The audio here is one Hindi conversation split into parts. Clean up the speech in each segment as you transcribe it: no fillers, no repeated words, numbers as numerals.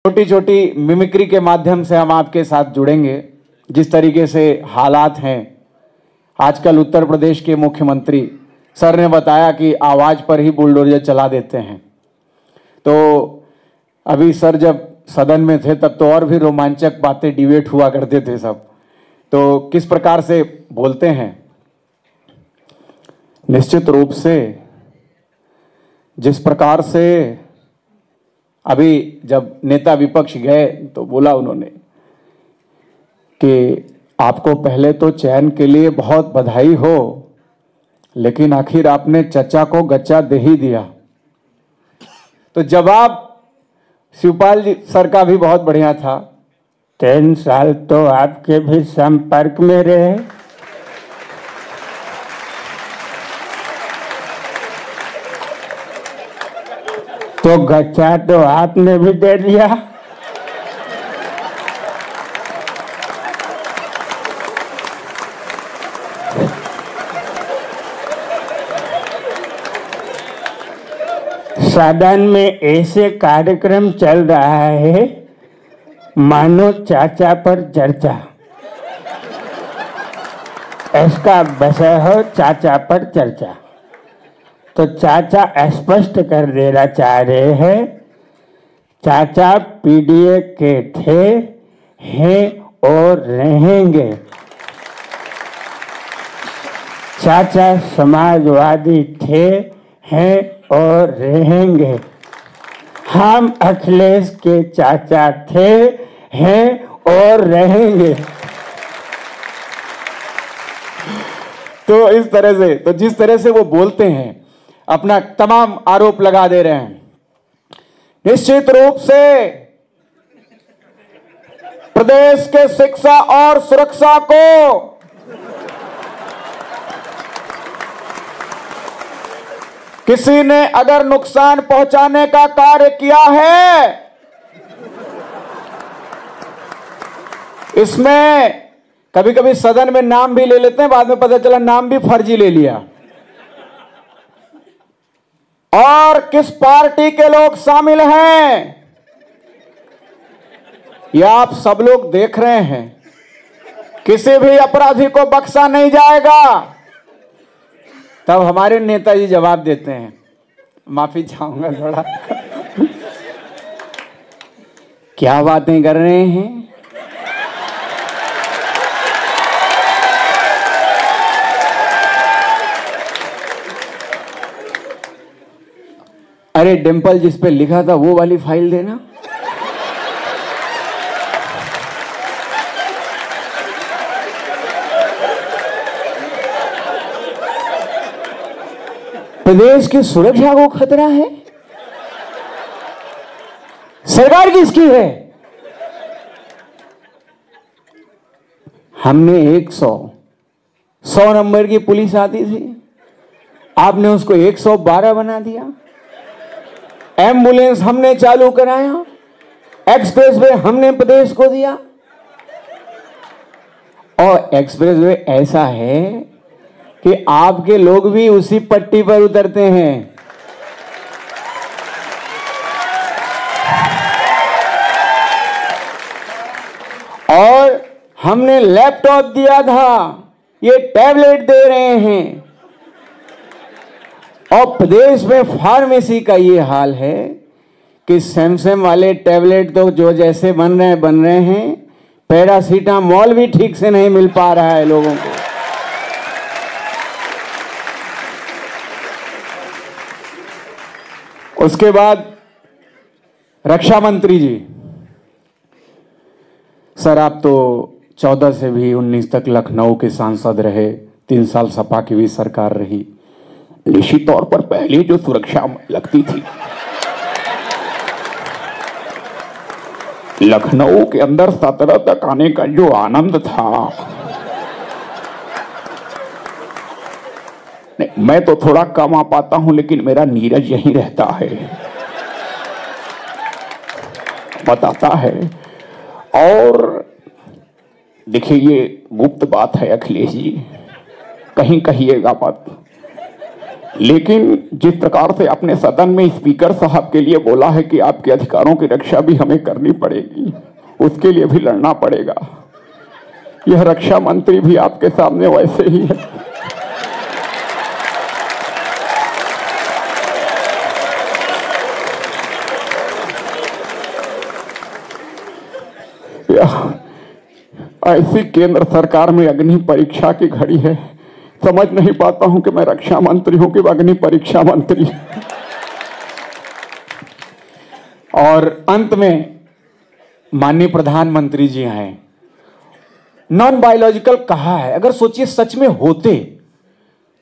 छोटी छोटी मिमिक्री के माध्यम से हम आपके साथ जुड़ेंगे। जिस तरीके से हालात हैं आजकल, उत्तर प्रदेश के मुख्यमंत्री सर ने बताया कि आवाज पर ही बुलडोजर चला देते हैं। तो अभी सर जब सदन में थे तब तो और भी रोमांचक बातें डिबेट हुआ करते थे सब। तो किस प्रकार से बोलते हैं, निश्चित रूप से जिस प्रकार से अभी जब नेता विपक्ष गए तो बोला उन्होंने कि आपको पहले तो चयन के लिए बहुत बधाई हो, लेकिन आखिर आपने चचा को गच्चा दे ही दिया। तो जवाब शिवपाल जी सर का भी बहुत बढ़िया था। 3 साल तो आपके भी संपर्क में रहे, तो गच्चा तो आपने भी दे दिया। सदन में ऐसे कार्यक्रम चल रहा है मानो चाचा पर चर्चा। इसका विषय हो चाचा पर चर्चा। तो चाचा स्पष्ट कर देना चाह रहे हैं, चाचा पीडीए के थे, हैं और रहेंगे। चाचा समाजवादी थे, हैं और रहेंगे। हम अखिलेश के चाचा थे, हैं और रहेंगे। तो इस तरह से, तो जिस तरह से वो बोलते हैं, अपना तमाम आरोप लगा दे रहे हैं, निश्चित रूप से प्रदेश के शिक्षा और सुरक्षा को किसी ने अगर नुकसान पहुंचाने का कार्य किया है, इसमें कभी कभी सदन में नाम भी ले लेते हैं, बाद में पता चला नाम भी फर्जी ले लिया। और किस पार्टी के लोग शामिल हैं यह आप सब लोग देख रहे हैं। किसी भी अपराधी को बख्शा नहीं जाएगा। तब हमारे नेताजी जवाब देते हैं, माफी चाहूंगा थोड़ा क्या बातें कर रहे हैं। अरे डिंपल जिस पे लिखा था वो वाली फाइल देना। प्रदेश की सुरक्षा को खतरा है, सरकार किसकी है? हमने 100 नंबर की पुलिस आती थी, आपने उसको 112 बना दिया। एम्बुलेंस हमने चालू कराया, एक्सप्रेस वे हमने प्रदेश को दिया। और एक्सप्रेस वे ऐसा है कि आपके लोग भी उसी पट्टी पर उतरते हैं। और हमने लैपटॉप दिया था, ये टैबलेट दे रहे हैं। और प्रदेश में फार्मेसी का ये हाल है कि सैमसंग वाले टैबलेट तो जो जैसे बन रहे हैं, पैरासीटामोल भी ठीक से नहीं मिल पा रहा है लोगों को। उसके बाद रक्षा मंत्री जी, सर आप तो 14 से भी 19 तक लखनऊ के सांसद रहे, 3 साल सपा की भी सरकार रही। निश्चित तौर पर पहले जो सुरक्षा लगती थी, लखनऊ के अंदर 17 तक आने का जो आनंद था, नहीं, मैं तो थोड़ा कम आ पाता हूं, लेकिन मेरा नीरज यहीं रहता है, बताता है। और देखिए ये गुप्त बात है अखिलेश जी, कहीं कहिएगा मत, लेकिन जिस प्रकार से आपने सदन में स्पीकर साहब के लिए बोला है कि आपके अधिकारों की रक्षा भी हमें करनी पड़ेगी, उसके लिए भी लड़ना पड़ेगा, यह रक्षा मंत्री भी आपके सामने वैसे ही है। ऐसी केंद्र सरकार में अग्नि परीक्षा की घड़ी है, समझ नहीं पाता हूं कि मैं रक्षा मंत्री हूं कि अग्नि परीक्षा मंत्री। और अंत में माननीय प्रधानमंत्री जी हैं, नॉन बायोलॉजिकल कहा है, अगर सोचिए सच में होते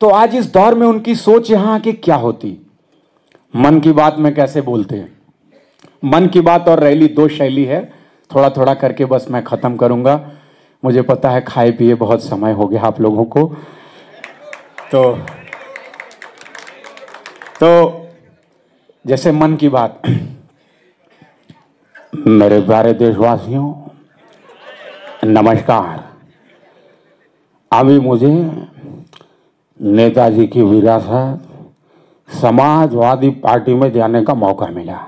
तो आज इस दौर में उनकी सोच यहां की क्या होती। मन की बात में कैसे बोलते हैं, मन की बात और रैली दो शैली है, थोड़ा थोड़ा करके बस मैं खत्म करूंगा। मुझे पता है खाए पिए बहुत समय हो गया आप लोगों को, तो जैसे मन की बात। मेरे प्यारे देशवासियों, नमस्कार। अभी मुझे नेताजी की विरासत समाजवादी पार्टी में जाने का मौका मिला।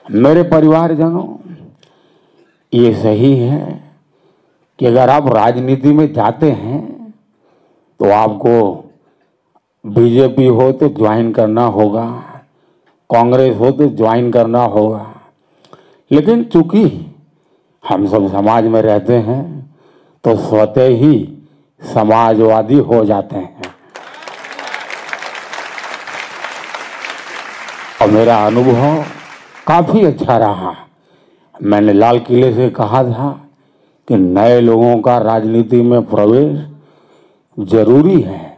मेरे परिवारजनों, ये सही है कि अगर आप राजनीति में जाते हैं तो आपको बीजेपी हो तो ज्वाइन करना होगा, कांग्रेस हो तो ज्वाइन करना होगा, लेकिन चूंकि हम सब समाज में रहते हैं तो स्वतः ही समाजवादी हो जाते हैं। और मेरा अनुभव काफी अच्छा रहा। मैंने लाल किले से कहा था कि नए लोगों का राजनीति में प्रवेश जरूरी है,